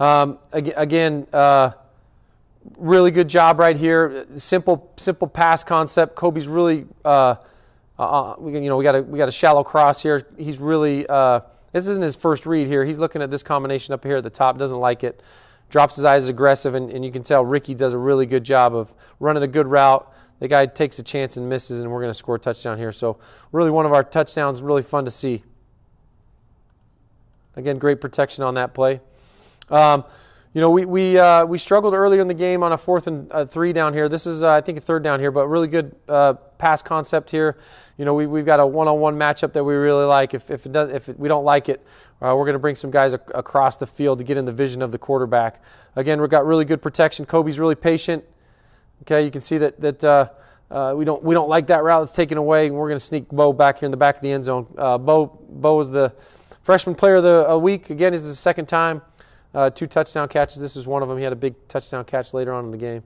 Again, really good job right here. Simple pass concept. Kobe's really, we got a shallow cross here. He's really, this isn't his first read here. He's looking at this combination up here at the top, doesn't like it. Drops his eyes, aggressive, and you can tell Ricky does a really good job of running a good route. The guy takes a chance and misses, and we're going to score a touchdown here. So really one of our touchdowns, really fun to see. Again, great protection on that play. We struggled earlier in the game on a 4th and 3 down here. This is, I think, a 3rd down here, but really good pass concept here. We've got a one-on-one matchup that we really like. If we don't like it, we're going to bring some guys across the field to get in the vision of the quarterback. Again, we've got really good protection. Kobe's really patient. Okay, you can see that we don't like that route that's taken away, and we're going to sneak Bo back here in the back of the end zone. Bo is the freshman player of the week. Again, this is his 2nd time. 2 touchdown catches. This is one of them. He had a big touchdown catch later on in the game.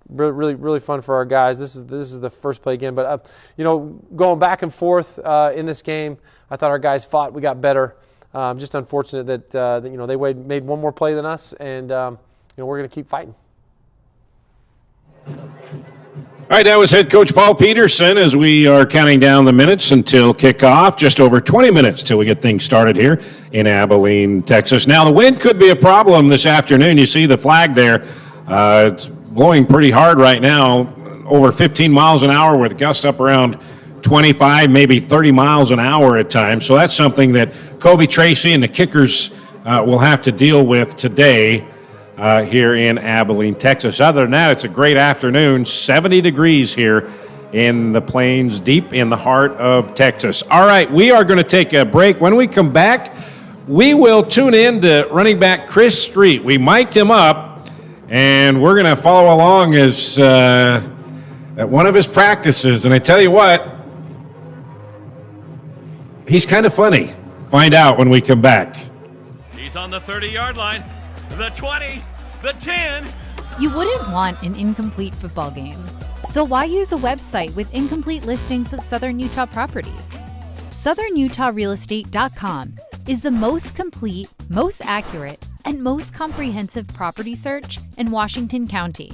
Really fun for our guys. This is the first play again. But going back and forth in this game, I thought our guys fought. We got better. Just unfortunate that they made one more play than us, and we're going to keep fighting. All right, that was head coach Paul Peterson as we are counting down the minutes until kickoff. Just over 20 minutes till we get things started here in Abilene, Texas. Now, the wind could be a problem this afternoon. You see the flag there. It's blowing pretty hard right now, over 15 miles an hour with gusts up around 25, maybe 30 miles an hour at times. So that's something that Kobe Tracy and the Kickers will have to deal with today. Here in Abilene, Texas. Other than that, it's a great afternoon, 70 degrees here in the plains, deep in the heart of Texas. All right, we are going to take a break. When we come back, we will tune in to running back Chris Street. We mic'd him up, and we're going to follow along as at one of his practices. And I tell you what, he's kind of funny. Find out when we come back. He's on the 30-yard line. The 20, the 10. You wouldn't want an incomplete football game. So why use a website with incomplete listings of Southern Utah properties? SouthernUtahRealEstate.com is the most complete, most accurate, and most comprehensive property search in Washington County.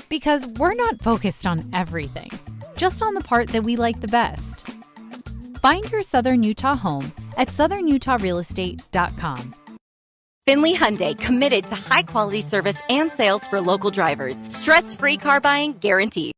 Because we're not focused on everything, just on the part that we like the best. Find your Southern Utah home at SouthernUtahRealEstate.com. Finley Hyundai, committed to high-quality service and sales for local drivers. Stress-free car buying guaranteed.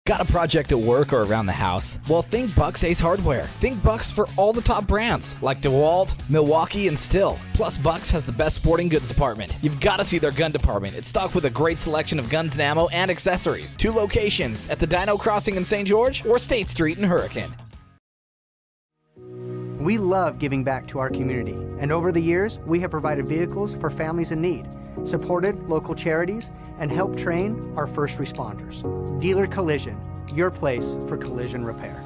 Got a project at work or around the house? Well, think Bucks Ace Hardware. Think Bucks for all the top brands like DeWalt, Milwaukee, and Stihl. Plus, Bucks has the best sporting goods department. You've got to see their gun department. It's stocked with a great selection of guns and ammo and accessories. 2 locations at the Dino Crossing in St. George or State Street in Hurricane. We love giving back to our community, and over the years, we have provided vehicles for families in need, supported local charities, and helped train our first responders. Dealer Collision, your place for collision repair.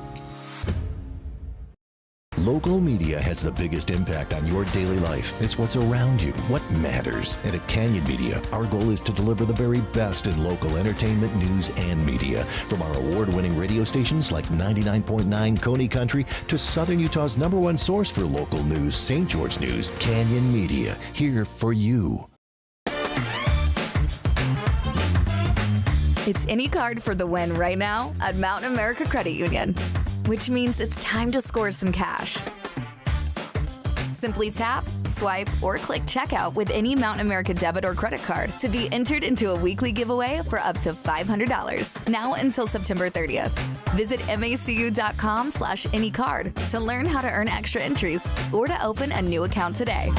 Local media has the biggest impact on your daily life. It's what's around you, what matters. And at Canyon Media, our goal is to deliver the very best in local entertainment, news, and media. From our award-winning radio stations like 99.9 Coney Country to Southern Utah's #1 source for local news, St. George News, Canyon Media, here for you. It's any card for the win right now at Mountain America Credit Union, which means it's time to score some cash. Simply tap, swipe, or click checkout with any Mountain America debit or credit card to be entered into a weekly giveaway for up to $500, now until September 30th. Visit macu.com/anycard to learn how to earn extra entries or to open a new account today.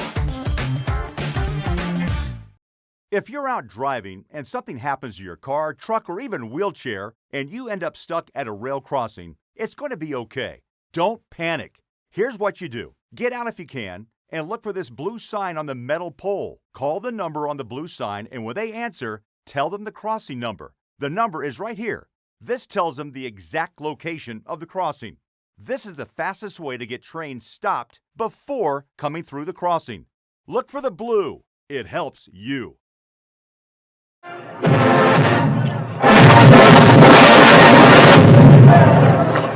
If you're out driving and something happens to your car, truck, or even wheelchair, and you end up stuck at a rail crossing, it's going to be okay. Don't panic. Here's what you do. Get out if you can and look for this blue sign on the metal pole. Call the number on the blue sign, and when they answer, tell them the crossing number. The number is right here. This tells them the exact location of the crossing. This is the fastest way to get trains stopped before coming through the crossing. Look for the blue. It helps you. All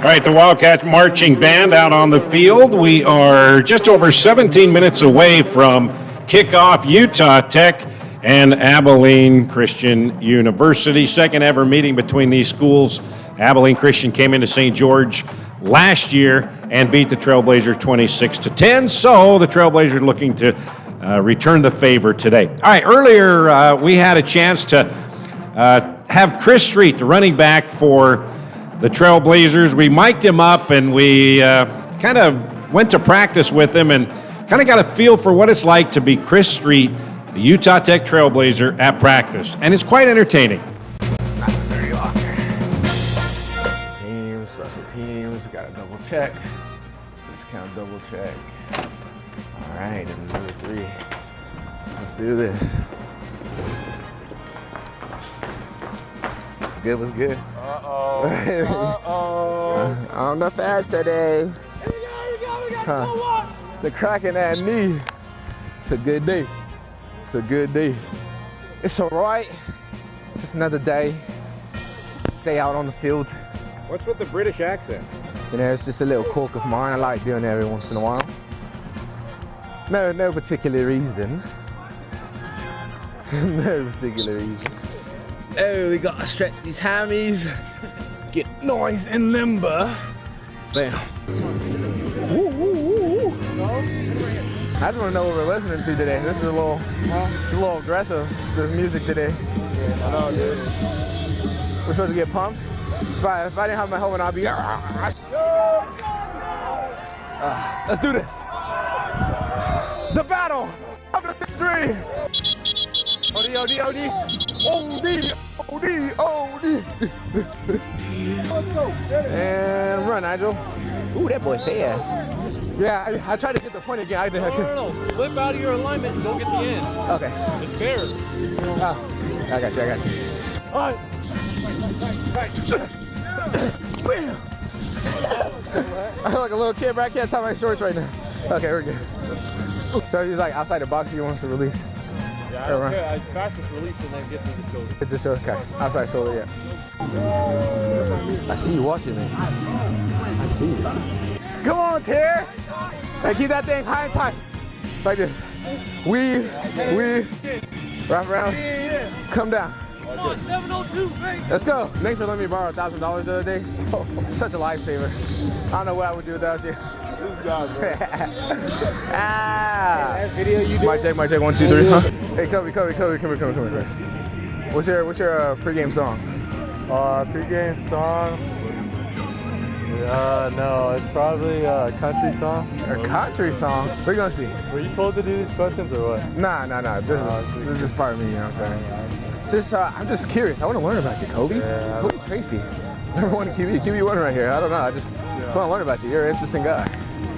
right, the Wildcat Marching Band out on the field. We are just over 17 minutes away from kickoff. Utah Tech and Abilene Christian University. Second ever meeting between these schools. Abilene Christian came into St. George last year and beat the Trailblazers 26-10. So the Trailblazers looking to return the favor today. All right, earlier we had a chance to have Chris Street, the running back for the Trailblazers. We mic'd him up and we kind of went to practice with him and kind of got a feel for what it's like to be Chris Street, the Utah Tech Trailblazer, at practice. And it's quite entertaining. Teams, special teams, got to double check. Just kind of double check. All right, and number 3. Let's do this. What's good, what's good? On the fast today. The crack in that knee. It's a good day. It's a good day. It's all right. Just another day. Day out on the field. What's with the British accent? You know, it's just a little quirk of mine. I like doing it every once in a while. No particular reason. No particular reason. Oh, we gotta stretch these hammies. Get nice and limber. Bam. Woo, woo, woo, woo. I just want to know what we're listening to today. This is a little aggressive, the music today. I know, dude. We're supposed to get pumped. If I didn't have my helmet, I'd be. Let's do this. The battle of the 3. OD. And run, Nigel. Ooh, that boy fast. Yeah, I tried to get the point again. No. Flip out of your alignment and go get the end. Okay. It's fair. Oh, I got you. All right. I feel like a little kid, but I can't tie my shorts right now. Okay, we're good. So he's like outside the box, you want us to release? Yeah, I don't care. It's fastest release and then get through the shoulder. Hit the shoulder, okay. Outside shoulder, yeah. I see you watching me. I see you. Come on, Terry. Hey, keep that thing high and tight. Like this. Weave. Wrap around. Come down. Come on, 702, baby. Let's go. Thanks for letting me borrow $1,000 the other day. Such a lifesaver. I don't know what I would do without you. This guy, bro. That video you did? Mic check, 1, 2, 3. Huh? Hey, Kobe, come here. What's your pregame song? Pregame song? No, it's probably a country song. A country song? We're gonna see. Were you told to do these questions or what? Nah. This is just part of me, you know what I'm saying? It's just, I'm just curious. I want to learn about you, Kobe. Yeah, Kobe's crazy. Number 1 QB1 right here. I don't know. I just want to learn about you. You're an interesting guy.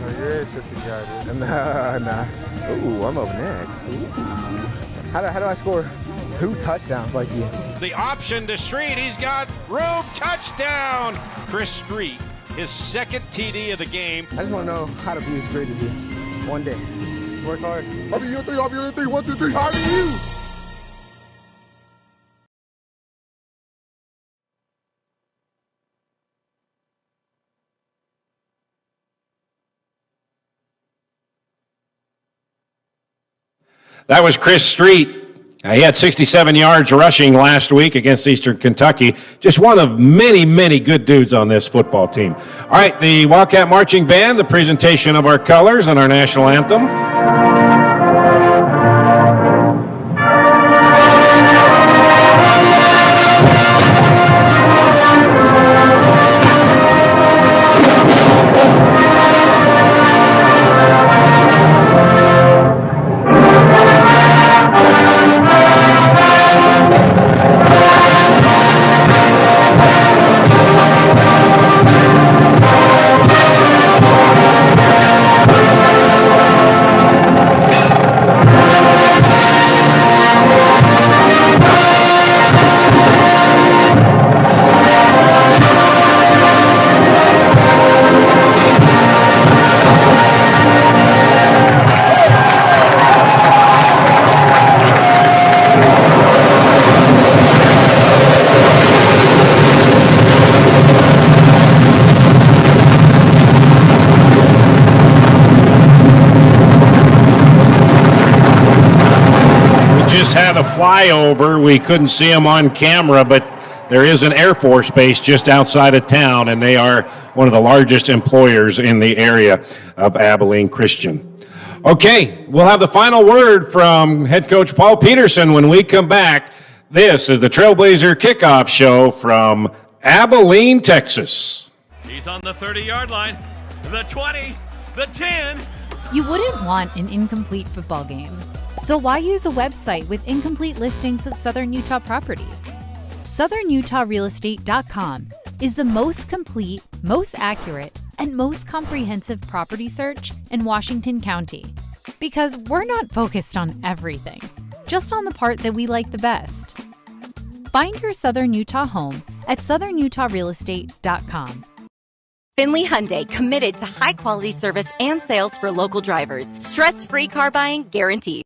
No, you're an interesting guy, dude. Nah. Ooh, I'm up next. Ooh. How do I score 2 touchdowns like you? The option to Street. He's got room. Touchdown. Chris Street, his second TD of the game. I just want to know how to be as great as you one day. Work hard. I'll be your 3. 1, 2, 3. How are you? That was Chris Street. He had 67 yards rushing last week against Eastern Kentucky. Just one of many, many good dudes on this football team. All right, the Wildcat Marching Band, the presentation of our colors and our national anthem. just had a flyover. We couldn't see them on camera, but there is an Air Force base just outside of town, and they are one of the largest employers in the area of Abilene Christian. Okay, we'll have the final word from head coach Paul Peterson when we come back. This is the Trailblazer Kickoff Show from Abilene, Texas. He's on the 30-yard line, the 20, the 10. You wouldn't want an incomplete football game. So why use a website with incomplete listings of Southern Utah properties? SouthernUtahRealEstate.com is the most complete, most accurate, and most comprehensive property search in Washington County. Because we're not focused on everything, just on the part that we like the best. Find your Southern Utah home at SouthernUtahRealEstate.com. Finley Hyundai, committed to high-quality service and sales for local drivers. Stress-free car buying guaranteed.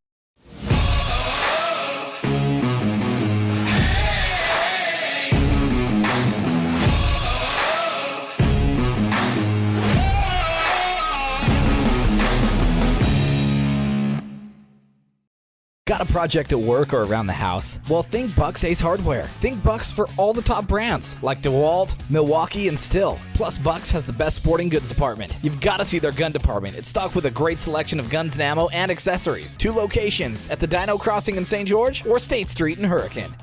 Got a project at work or around the house? Well, think Bucks Ace Hardware. Think Bucks for all the top brands like DeWalt, Milwaukee, and Stihl. Plus, Bucks has the best sporting goods department. You've got to see their gun department. It's stocked with a great selection of guns and ammo and accessories. 2 locations at the Dino Crossing in St. George or State Street in Hurricane.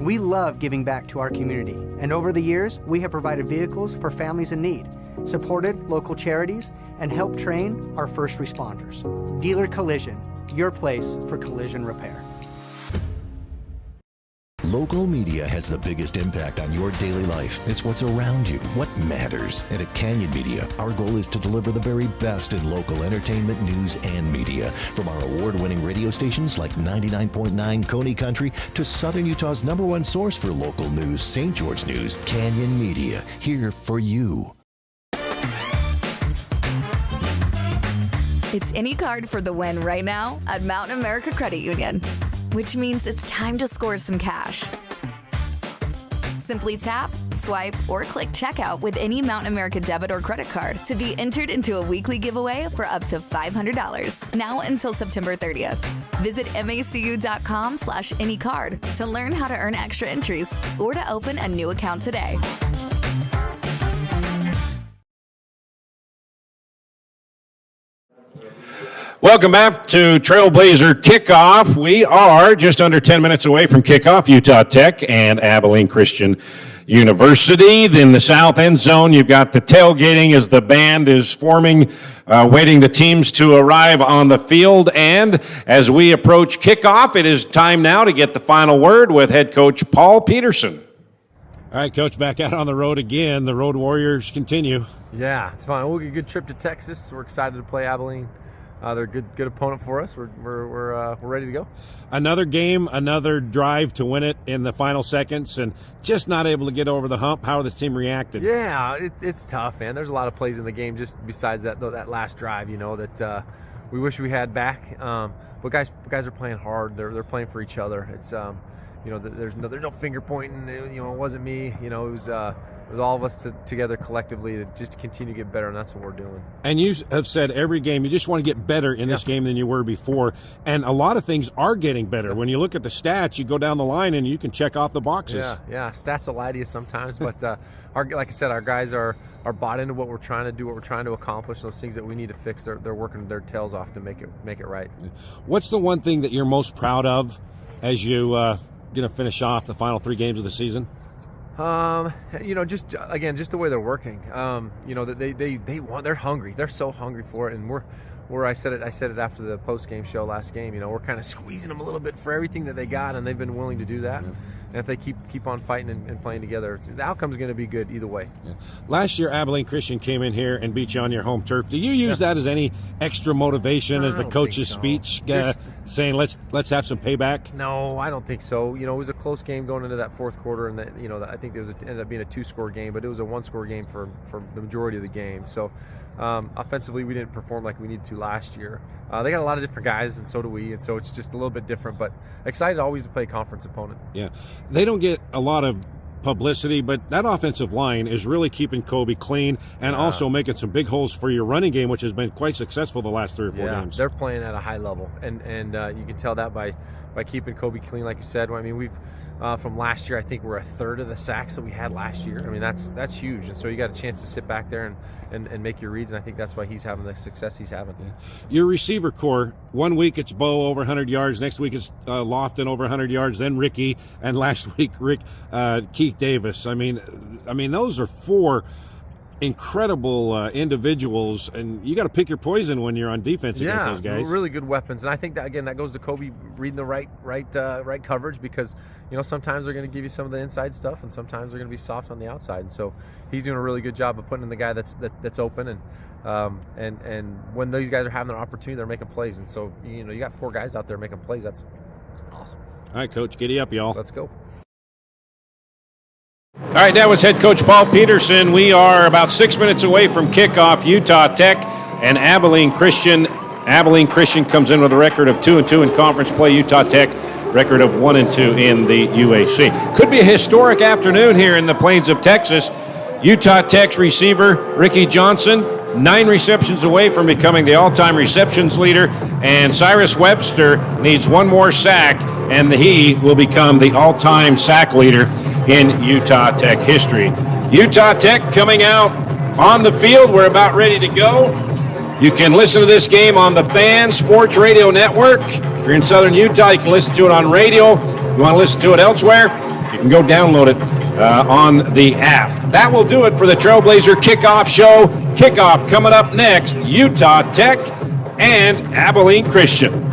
We love giving back to our community, and over the years, we have provided vehicles for families in need, supported local charities, and helped train our first responders. Dealer Collision, your place for collision repair. Local media has the biggest impact on your daily life. It's what's around you, what matters. And at Canyon Media, our goal is to deliver the very best in local entertainment, news, and media. From our award-winning radio stations like 99.9 Coney Country to Southern Utah's #1 source for local news, St. George News, Canyon Media, here for you. It's any card for the win right now at Mountain America Credit Union, which means it's time to score some cash. Simply tap, swipe, or click checkout with any Mountain America debit or credit card to be entered into a weekly giveaway for up to $500, now until September 30th. Visit macu.com/anycard to learn how to earn extra entries or to open a new account today. Welcome back to Trailblazer Kickoff. We are just under 10 minutes away from kickoff. Utah Tech and Abilene Christian University. In the south end zone, you've got the tailgating as the band is forming, waiting the teams to arrive on the field. And as we approach kickoff, it is time now to get the final word with head coach Paul Peterson. All right, Coach, back out on the road again. The Road Warriors continue. Yeah, it's fun. We'll get a good trip to Texas. We're excited to play Abilene. They're a good opponent for us. We're ready to go. Another game, another drive to win it in the final seconds, and just not able to get over the hump. How the team reacted? Yeah, it's tough, man. There's a lot of plays in the game just besides that last drive, that we wish we had back. But guys are playing hard. They're playing for each other. It's there's no finger pointing. It wasn't me. It was all of us together collectively to just continue to get better, and that's what we're doing. And you have said every game you just want to get better in this game than you were before, and a lot of things are getting better. When you look at the stats, you go down the line and you can check off the boxes. Yeah. Stats will lie to you sometimes, but like I said, our guys are bought into what we're trying to do, what we're trying to accomplish. Those things that we need to fix, they're working their tails off to make it right. What's the one thing that you're most proud of as you finish off the final 3 games of the season? Just the way they're working. They want, they're hungry. They're so hungry for it, and I said it after the post game show last game. We're kind of squeezing them a little bit for everything that they got, and they've been willing to do that. Yeah. And if they keep on fighting and playing together, the outcome's going to be good either way. Yeah. Last year, Abilene Christian came in here and beat you on your home turf. Do you use that as any extra motivation as the coach's speech saying let's have some payback? No, I don't think so. It was a close game going into that fourth quarter, and I think it ended up being a 2-score game, but it was a 1-score game for the majority of the game. So offensively, we didn't perform like we needed to last year. They got a lot of different guys, and so do we, and so it's just a little bit different. But excited always to play a conference opponent. Yeah. They don't get a lot of publicity, but that offensive line is really keeping Kobe clean and also making some big holes for your running game, which has been quite successful the last 3 or 4 games. They're playing at a high level, and you can tell that by keeping Kobe clean, like you said. I mean, we've from last year, I think we're a third of the sacks that we had last year. I mean, that's huge, and so you got a chance to sit back there and make your reads, and I think that's why he's having the success he's having. Your receiver core, 1 week it's Bo over 100 yards, next week it's Lofton over 100 yards, then Ricky, and last week Keith Davis. I mean, those are 4 incredible individuals, and you got to pick your poison when you're on defense against those guys. Really good weapons, and I think that again that goes to Kobe reading the right coverage, because sometimes they're going to give you some of the inside stuff, and sometimes they're going to be soft on the outside. And so he's doing a really good job of putting in the guy that's open, and when these guys are having their opportunity, they're making plays. And so you got 4 guys out there making plays. That's awesome. All right, Coach, giddy up, y'all. Let's go. All right, that was head coach Paul Peterson. We are about 6 minutes away from kickoff. Utah Tech and Abilene Christian. Abilene Christian comes in with a record of 2-2 in conference play. Utah Tech record of 1-2 in the UAC. Could be a historic afternoon here in the plains of Texas. Utah Tech's receiver Ricky Johnson, 9 receptions away from becoming the all-time receptions leader, and Cyrus Webster needs 1 more sack, and he will become the all-time sack leader in Utah Tech history. Utah Tech coming out on the field. We're about ready to go. You can listen to this game on the Fan Sports Radio Network. If you're in Southern Utah, you can listen to it on radio. If you want to listen to it elsewhere, you can go download it on the app. That will do it for the Trailblazer Kickoff Show. Kickoff coming up next, Utah Tech and Abilene Christian.